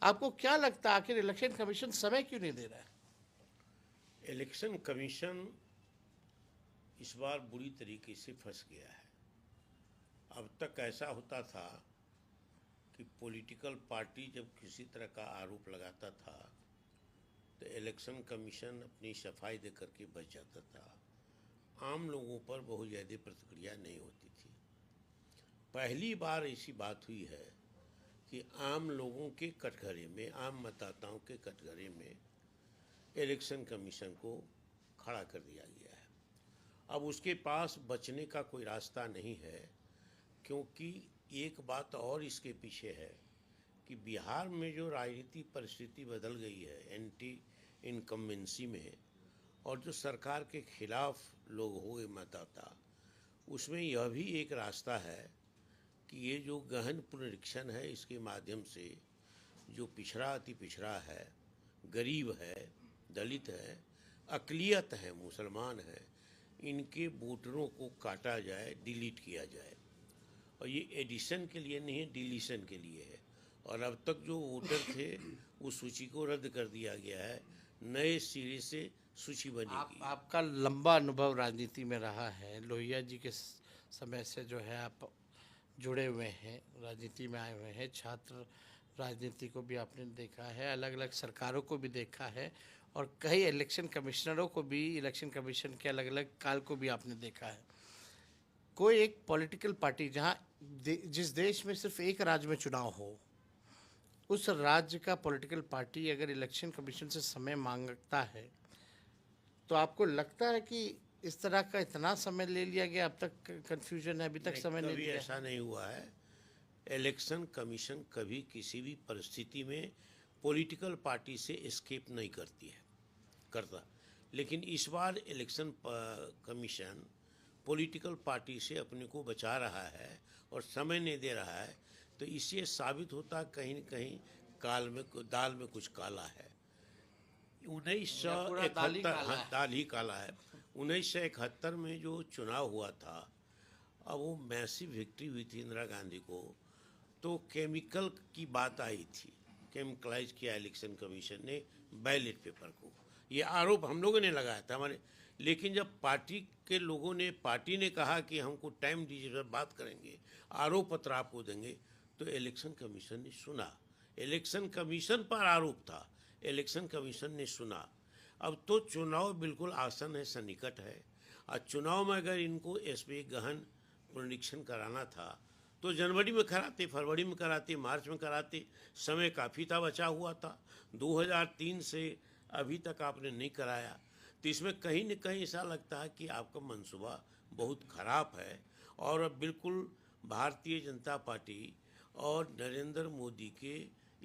आपको क्या लगता है आखिर इलेक्शन कमीशन समय क्यों नहीं दे रहा है? इलेक्शन कमीशन इस बार बुरी तरीके से फंस गया है। अब तक ऐसा होता था कि पॉलिटिकल पार्टी जब किसी तरह का आरोप लगाता था तो इलेक्शन कमीशन अपनी सफाई दे करके बच जाता था। आम लोगों पर बहुत ज़्यादा प्रतिक्रिया नहीं होती थी। पहली बार ऐसी बात हुई है कि आम लोगों के कटघरे में, आम मतदाताओं के कटघरे में इलेक्शन कमीशन को खड़ा कर दिया गया है। अब उसके पास बचने का कोई रास्ता नहीं है, क्योंकि एक बात और इसके पीछे है कि बिहार में जो राजनीतिक परिस्थिति बदल गई है एंटी इनकम्बेंसी में, और जो सरकार के खिलाफ लोग हो गए मतदाता, उसमें यह भी एक रास्ता है कि ये जो गहन पुनरीक्षण है इसके माध्यम से जो पिछड़ा अति पिछड़ा है, गरीब है, दलित है, अकलियत है, मुसलमान है, इनके वोटरों को काटा जाए, डिलीट किया जाए। और ये एडिशन के लिए नहीं है, डिलीशन के लिए है। और अब तक जो वोटर थे उस सूची को रद्द कर दिया गया है, नए सिरे से सूची बनेगी। आपका लंबा अनुभव राजनीति में रहा है, लोहिया जी के समय से जो है आप जुड़े हुए हैं, राजनीति में आए हुए हैं, छात्र राजनीति को भी आपने देखा है, अलग अलग सरकारों को भी देखा है, और कई इलेक्शन कमिश्नरों को भी, इलेक्शन कमीशन के अलग अलग काल को भी आपने देखा है। कोई एक पॉलिटिकल पार्टी जहां जिस देश में सिर्फ एक राज्य में चुनाव हो, उस राज्य का पॉलिटिकल पार्टी अगर इलेक्शन कमीशन से समय मांगता है, तो आपको लगता है कि इस तरह का इतना समय ले लिया गया? अब तक कंफ्यूजन है, अभी तक समय नहीं कभी दिया? ऐसा नहीं हुआ है। इलेक्शन कमीशन कभी किसी भी परिस्थिति में पॉलिटिकल पार्टी से एस्केप नहीं करता। लेकिन इस बार इलेक्शन कमीशन पॉलिटिकल पार्टी से अपने को बचा रहा है और समय नहीं दे रहा है, तो इससे साबित होता कहीं न कहीं दाल में कुछ काला है। 1971, हाँ, दाल ही काला है। 1971 में जो चुनाव हुआ था, अब वो मैसिव विक्ट्री हुई थी इंदिरा गांधी को, तो केमिकल की बात आई थी, केमिकलाइज किया इलेक्शन कमीशन ने बैलेट पेपर को। ये आरोप हम लोगों ने लगाया था हमारे, लेकिन जब पार्टी ने कहा कि हमको टाइम दीजिए, बात करेंगे, आरोप पत्र आपको देंगे, तो इलेक्शन कमीशन ने सुना। इलेक्शन कमीशन पर आरोप था, इलेक्शन कमीशन ने सुना। अब तो चुनाव बिल्कुल आसन है, सन्निकट है, और चुनाव में अगर इनको इसमें गहन पुनरीक्षण कराना था तो जनवरी में कराते, फरवरी में कराते, मार्च में कराते, समय काफ़ी था, बचा हुआ था। 2003 से अभी तक आपने नहीं कराया, तो इसमें कहीं न कहीं ऐसा लगता है कि आपका मंसूबा बहुत खराब है, और अब बिल्कुल भारतीय जनता पार्टी और नरेंद्र मोदी के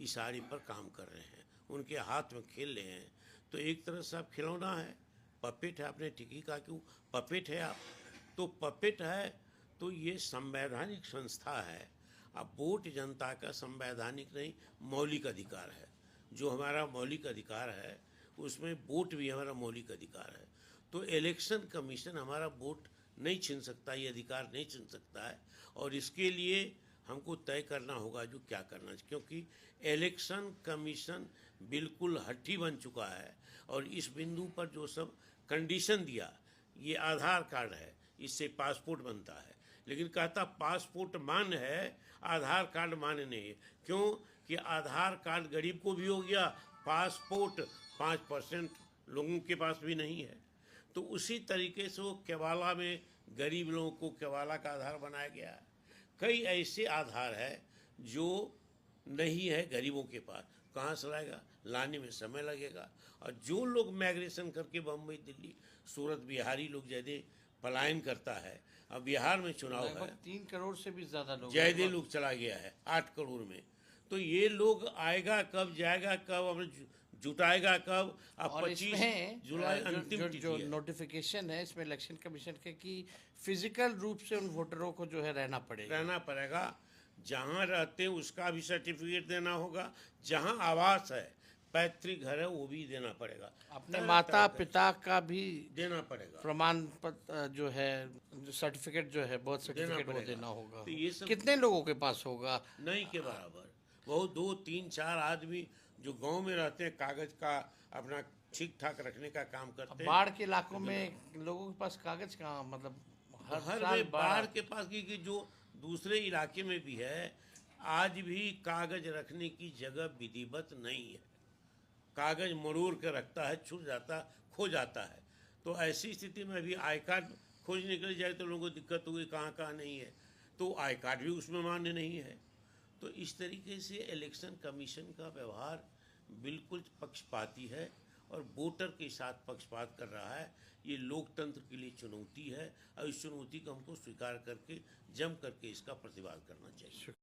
इशारे पर काम कर रहे हैं, उनके हाथ में खेल रहे हैं। तो एक तरह से आप खिलौना है, पपेट है। आपने ठीक ही कहा, क्यों पपेट है आप, तो पपेट है, तो ये संवैधानिक संस्था है। अब वोट जनता का संवैधानिक नहीं, मौलिक अधिकार है। जो हमारा मौलिक अधिकार है उसमें वोट भी हमारा मौलिक अधिकार है। तो इलेक्शन कमीशन हमारा वोट नहीं छीन सकता, ये अधिकार नहीं छीन सकता है, और इसके लिए हमको तय करना होगा जो क्या करना है, क्योंकि इलेक्शन कमीशन बिल्कुल हट्टी बन चुका है। और इस बिंदु पर जो सब कंडीशन दिया, ये आधार कार्ड है, इससे पासपोर्ट बनता है, लेकिन कहता पासपोर्ट मान्य है, आधार कार्ड मान्य नहीं है। क्यों कि आधार कार्ड गरीब को भी हो गया, पासपोर्ट 5% लोगों के पास भी नहीं है। तो उसी तरीके से वो केवाला में गरीब लोगों को केवाला का आधार बनाया गया है। कई ऐसे आधार है जो नहीं है गरीबों के पास, कहाँ से लाएगा, लाने में समय लगेगा। और जो लोग माइग्रेशन करके बम्बई, दिल्ली, सूरत, बिहारी लोग ज़्यादा पलायन करता है, अब बिहार में चुनाव है, 3 करोड़ से भी ज्यादा लोग, ज़्यादा लोग चला गया है 8 करोड़ में। तो ये लोग आएगा कब, जाएगा कब, अब जुटाएगा कब। अब और 25 इसमें जुलाई अंतिम जो तिथि है। नोटिफिकेशन है इसमें इलेक्शन कमीशन के कि फिजिकल रूप से उन वोटरों को जो है रहना पड़ेगा। जहाँ रहते हैं उसका भी सर्टिफिकेट देना होगा, जहाँ आवास है, पैतृक घर है, वो भी देना पड़ेगा, अपने माता पिता का भी देना पड़ेगा, प्रमाण पत्र जो है, जो सर्टिफिकेट जो है, बर्थ सर्टिफिकेट वो देना होगा। तो ये सब कितने लोगों के पास होगा? नहीं के बराबर, वो 2 3 4 आदमी जो गांव में रहते हैं कागज का अपना ठीक ठाक रखने का काम करते हैं। बाढ़ के इलाकों में लोगों के पास कागज कहाँ, मतलब हर साल में बाढ़ के पास की जो दूसरे इलाके में भी है, आज भी कागज रखने की जगह विधिवत नहीं है। कागज मरोड़ के रखता है, छूट जाता, खो जाता है। तो ऐसी स्थिति में भी आई कार्ड खोजने के लिए जाए तो लोगों को दिक्कत होगी, कहाँ कहाँ नहीं है, तो आई कार्ड भी उसमें मान्य नहीं है। तो इस तरीके से इलेक्शन कमीशन का व्यवहार बिल्कुल पक्षपाती है और वोटर के साथ पक्षपात कर रहा है। ये लोकतंत्र के लिए चुनौती है और इस चुनौती को हमको स्वीकार करके जम करके इसका प्रतिवाद करना चाहिए।